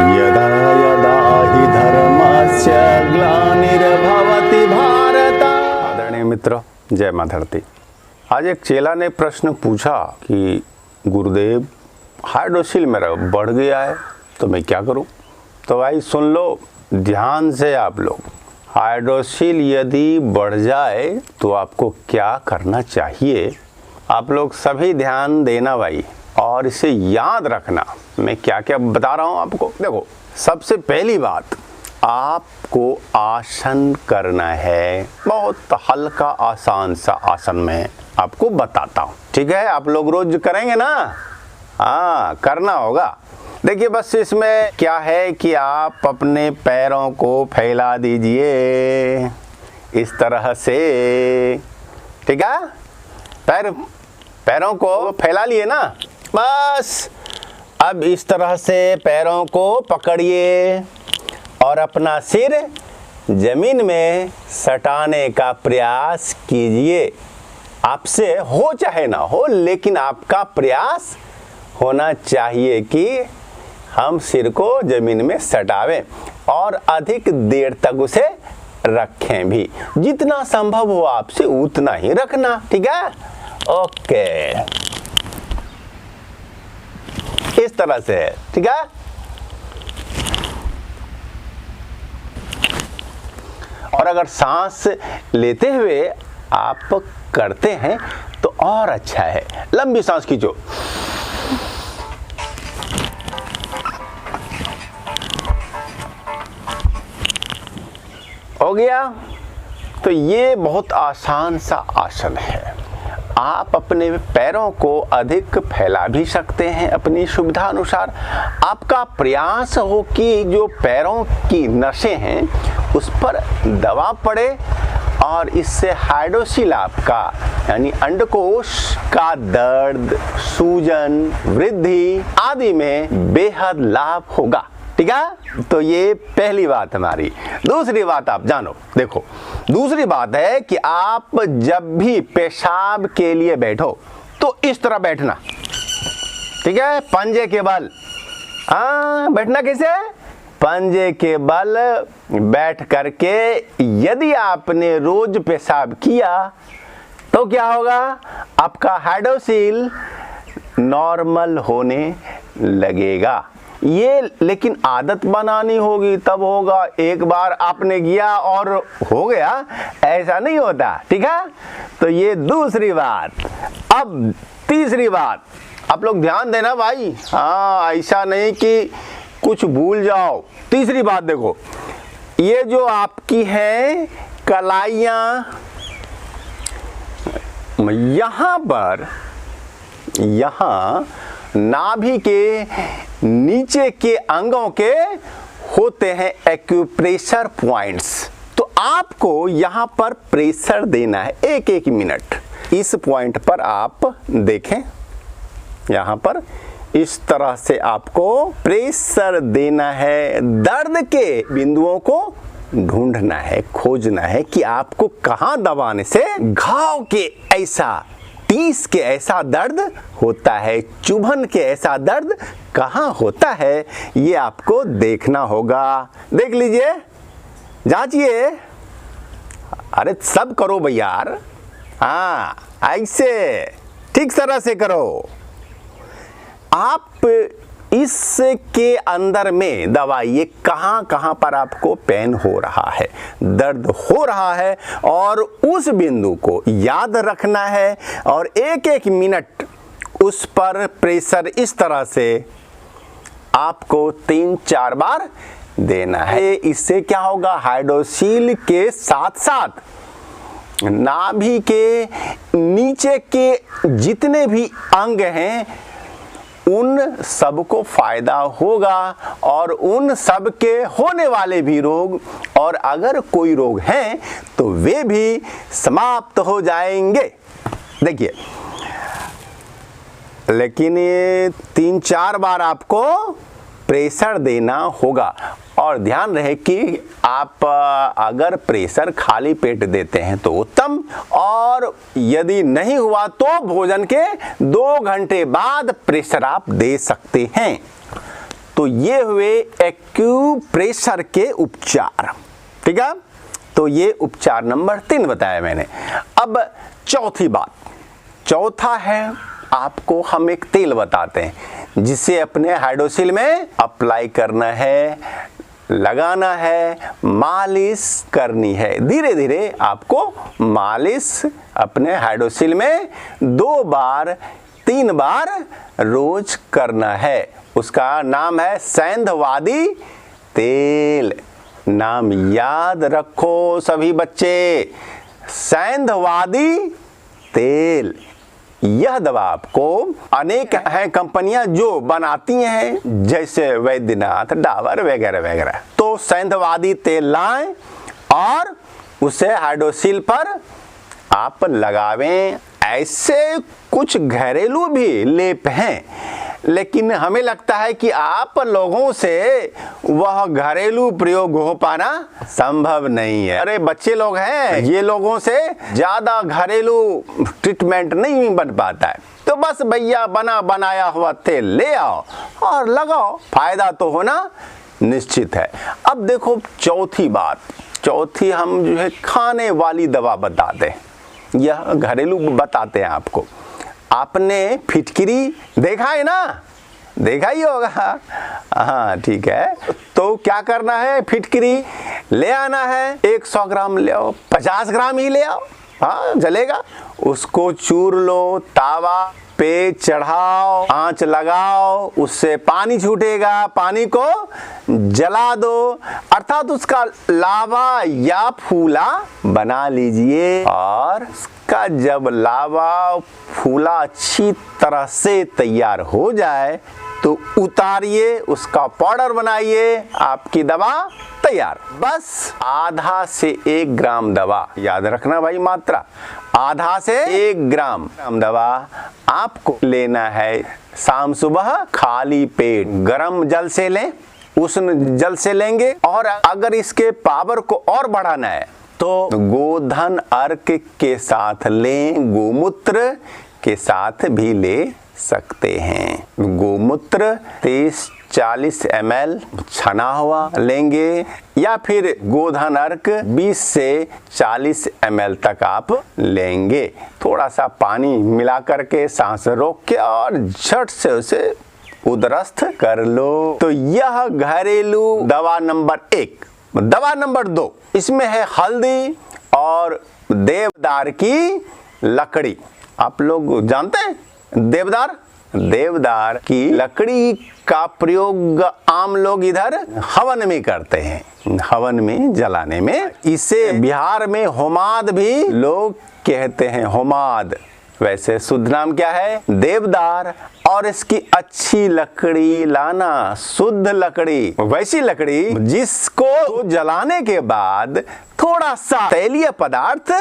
यदा यदा हि धर्मस्य ग्लानिर्भवति भारत। आदरणीय मित्र, जय मां धरती। आज एक चेला ने प्रश्न पूछा कि गुरुदेव, हाइड्रोसिल मेरा बढ़ गया है तो मैं क्या करूं? तो भाई सुन लो ध्यान से आप लोग, हाइड्रोसिल यदि बढ़ जाए तो आपको क्या करना चाहिए, आप लोग सभी ध्यान देना भाई, और इसे याद रखना। मैं क्या क्या बता रहा हूं आपको। देखो, सबसे पहली बात, आपको आसन करना है। बहुत हल्का आसान सा आसन में आपको बताता हूं, ठीक है? आप लोग रोज करेंगे ना? हाँ, करना होगा। देखिए, बस इसमें क्या है कि आप अपने पैरों को फैला दीजिए इस तरह से, ठीक है? पैरों को फैला लिए ना, बस अब इस तरह से पैरों को पकड़िए और अपना सिर जमीन में सटाने का प्रयास कीजिए। आपसे हो चाहे ना हो, लेकिन आपका प्रयास होना चाहिए कि हम सिर को जमीन में सटावें और अधिक देर तक उसे रखें भी। जितना संभव हो आपसे उतना ही रखना, ठीक है? ओके, इस तरह से, ठीक है? और अगर सांस लेते हुए आप करते हैं तो और अच्छा है। लंबी सांस खींचो, हो गया। तो ये बहुत आसान सा आसन है। आप अपने पैरों को अधिक फैला भी सकते हैं अपनी सुविधा अनुसार। आपका प्रयास हो कि जो पैरों की नसें हैं उस पर दबाव पड़े और इससे हाइड्रोसिल आपका यानी अंडकोश का दर्द, सूजन, वृद्धि आदि में बेहद लाभ होगा, ठीक है? तो ये पहली बात हमारी। दूसरी बात आप जानो, देखो, दूसरी बात है कि आप जब भी पेशाब के लिए बैठो तो इस तरह बैठना, ठीक है? पंजे के बल। बैठना कैसे? पंजे के बल बैठ करके यदि आपने रोज पेशाब किया तो क्या होगा? आपका हाइड्रोसिल नॉर्मल होने लगेगा। ये लेकिन आदत बनानी होगी, तब होगा। एक बार आपने किया और हो गया, ऐसा नहीं होता, ठीक है? तो ये दूसरी बात। अब तीसरी बात, आप लोग ध्यान देना भाई। हाँ, ऐसा नहीं कि कुछ भूल जाओ। तीसरी बात देखो, ये जो आपकी है कलाइयां, यहां पर, यहां नाभि के नीचे के अंगों के होते हैं एक्यूप्रेशर पॉइंट्स। तो आपको यहां पर प्रेशर देना है 1-1 मिनट। इस पॉइंट पर आप देखें, यहां पर इस तरह से आपको प्रेशर देना है। दर्द के बिंदुओं को ढूंढना है, खोजना है कि आपको कहां दबाने से घाव के ऐसा, टीस के ऐसा दर्द होता है, चुभन के ऐसा दर्द कहां होता है, ये आपको देखना होगा। देख लीजिए, जांचिए। अरे सब करो भैया यार। हाँ, ऐसे ठीक तरह से करो। आप इसके अंदर में दबाइए कहां कहां पर आपको पेन हो रहा है, दर्द हो रहा है, और उस बिंदु को याद रखना है और 1-1 मिनट उस पर प्रेशर इस तरह से आपको 3-4 बार देना है। इससे क्या होगा? हाइड्रोसिल के साथ साथ नाभि के नीचे के जितने भी अंग हैं उन सबको फायदा होगा और उन सब के होने वाले भी रोग, और अगर कोई रोग हैं तो वे भी समाप्त हो जाएंगे। देखिए, लेकिन ये 3-4 बार आपको प्रेशर देना होगा। और ध्यान रहे कि आप अगर प्रेशर खाली पेट देते हैं तो उत्तम, और यदि नहीं हुआ तो भोजन के 2 घंटे बाद प्रेशर आप दे सकते हैं। तो ये हुए एक्यूप्रेशर के उपचार। ठीक है, तो ये उपचार नंबर 3 बताया मैंने। अब चौथी बात, चौथा है आपको हम एक तेल बताते हैं जिसे अपने हाइड्रोसिल में अप्लाई करना है, लगाना है, मालिश करनी है। धीरे धीरे आपको मालिश अपने हाइड्रोसिल में 2 बार 3 बार रोज करना है। उसका नाम है सेंधवादी तेल। नाम याद रखो सभी बच्चे, सेंधवादी तेल। यह दवा आपको अनेक हैं कंपनियां जो बनाती हैं, जैसे वैद्यनाथ, डाबर वगैरह वगैरह। तो सेंधवादी तेल लाएं और उसे हाइड्रोसिल पर आप लगावें। ऐसे कुछ घरेलू भी लेप हैं, लेकिन हमें लगता है कि आप लोगों से वह घरेलू प्रयोग हो पाना संभव नहीं है। अरे बच्चे लोग हैं, ये लोगों से ज्यादा घरेलू ट्रीटमेंट नहीं बन पाता है। तो बस भैया बना बनाया हुआ तेल ले आओ और लगाओ, फायदा तो होना निश्चित है। अब देखो चौथी बात, चौथी हम जो है खाने वाली दवा बताते हैं, यह घरेलू बताते हैं आपको। आपने फिटकिरी देखा है ना, देखा ही होगा, हाँ ठीक है। तो क्या करना है, फिटकिरी ले आना है, 100 ग्राम ले आओ, 50 ग्राम ही ले आओ, हाँ जलेगा। उसको चूर लो, तावा पे चढ़ाओ, आंच लगाओ, उससे पानी छूटेगा, पानी को जला दो, अर्थात उसका लावा या फूला बना लीजिए। और उसका जब लावा फूला अच्छी तरह से तैयार हो जाए तो उतारिए, उसका पाउडर बनाइए, आपकी दवा तैयार। बस आधा से 1 ग्राम दवा, याद रखना भाई मात्रा, आधा से 1 ग्राम दवा आपको लेना है। शाम सुबह खाली पेट गर्म जल से लें, उष्ण जल से लेंगे। और अगर इसके पावर को और बढ़ाना है तो गोधन अर्क के साथ लें, गोमूत्र के साथ भी ले सकते हैं। गोमूत्र 30-40 ml छना हुआ लेंगे, या फिर गोधन अर्क 20 से 40 ml तक आप लेंगे। थोड़ा सा पानी मिला करके सांस रोक के और झट से उसे उदरस्थ कर लो। तो यह घरेलू दवा नंबर 1। दवा नंबर 2, इसमें है हल्दी और देवदार की लकड़ी। आप लोग जानते हैं देवदार की लकड़ी का प्रयोग आम लोग इधर हवन में करते हैं, हवन में जलाने में। इसे बिहार में होमाद भी लोग कहते हैं, होमाद। वैसे शुद्ध नाम क्या है, देवदार। और इसकी अच्छी लकड़ी लाना, शुद्ध लकड़ी, वैसी लकड़ी जिसको जलाने के बाद थोड़ा सा तैलीय पदार्थ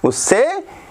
उससे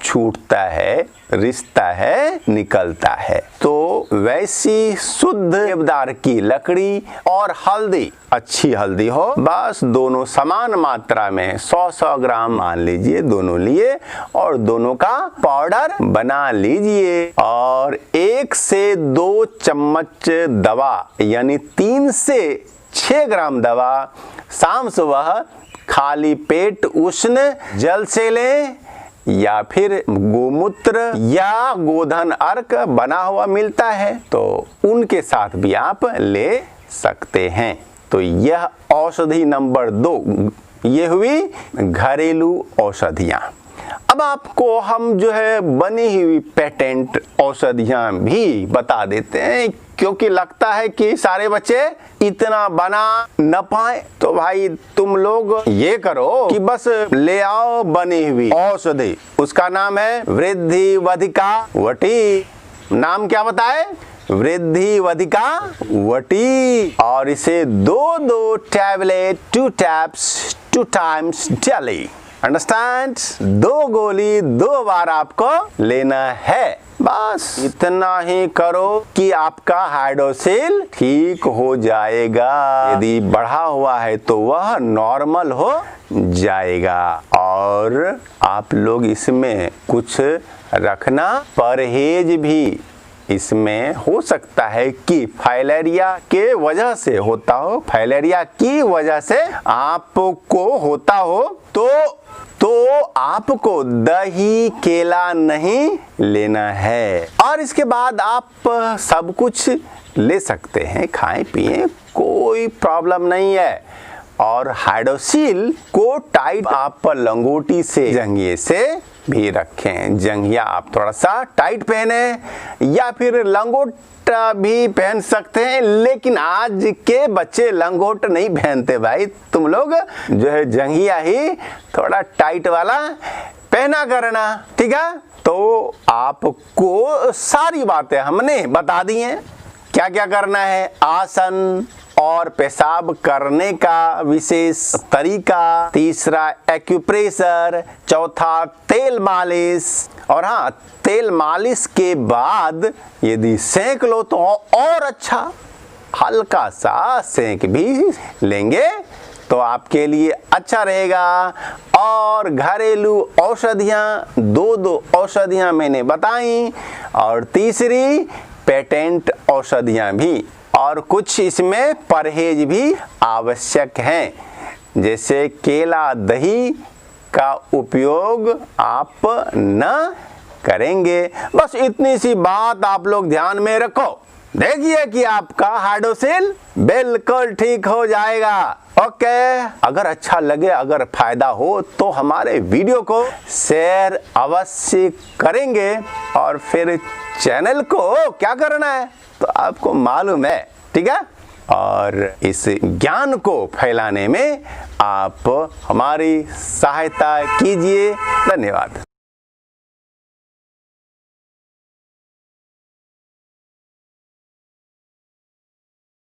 छूटता है, रिश्ता है, निकलता है। तो वैसी शुद्ध देवदार की लकड़ी और हल्दी, अच्छी हल्दी हो, बस दोनों समान मात्रा में 100-100 ग्राम मान लीजिए, दोनों लिए और दोनों का पाउडर बना लीजिए। और 1 से 2 चम्मच दवा, यानी 3 से 6 ग्राम दवा शाम सुबह खाली पेट उष्ण जल से लें, या फिर गोमूत्र या गोधन अर्क बना हुआ मिलता है तो उनके साथ भी आप ले सकते हैं। तो यह औषधि नंबर 2, ये हुई घरेलू औषधियां। अब आपको हम जो है बनी हुई पेटेंट औषधियां भी बता देते हैं, क्योंकि लगता है कि सारे बच्चे इतना बना न पाए। तो भाई तुम लोग ये करो कि बस ले आओ बनी हुई औषधि, उसका नाम है वृद्धिवधिका वटी। नाम क्या बताए, वृद्धिवधिका वटी। और इसे 2 tablet 2 taps 2 times daily, understand, 2 गोली 2 बार आपको लेना है। बस इतना ही करो कि आपका हाइड्रोसिल ठीक हो जाएगा। यदि बढ़ा हुआ है तो वह नॉर्मल हो जाएगा। और आप लोग इसमें कुछ रखना, परहेज भी इसमें हो सकता है कि फाइलेरिया के वजह से होता हो, फाइलेरिया की वजह से आपको होता हो तो आपको दही केला नहीं लेना है। और इसके बाद आप सब कुछ ले सकते हैं, खाएं पिएं, कोई प्रॉब्लम नहीं है। और हाइड्रोसील को टाइट आप लंगोटी से जंघिए से भी रखें। जंघिया आप थोड़ा सा टाइट पहने या फिर लंगोट भी पहन सकते हैं, लेकिन आज के बच्चे लंगोट नहीं पहनते भाई। तुम लोग जो है जंघिया ही थोड़ा टाइट वाला पहना करना, ठीक है। तो आपको सारी बातें हमने बता दी हैं, क्या क्या करना है, आसन और पेशाब करने का विशेष तरीका, तीसरा एक्यूप्रेशर, चौथा तेल मालिश। और हाँ, तेल मालिश के बाद यदि सेंक लो तो और अच्छा, हल्का सा सेंक भी लेंगे तो आपके लिए अच्छा रहेगा। और घरेलू औषधियाँ, दो औषधियाँ मैंने बताई, और तीसरी पेटेंट औषधियाँ भी, और कुछ इसमें परहेज भी आवश्यक हैं, जैसे केला दही का उपयोग आप न करेंगे। बस इतनी सी बात आप लोग ध्यान में रखो, देखिए कि आपका हाइड्रोसील बिल्कुल ठीक हो जाएगा। ओके, अगर अच्छा लगे, अगर फायदा हो तो हमारे वीडियो को शेयर अवश्य करेंगे, और फिर चैनल को क्या करना है तो आपको मालूम है, ठीक है। और इस ज्ञान को फैलाने में आप हमारी सहायता कीजिए। धन्यवाद।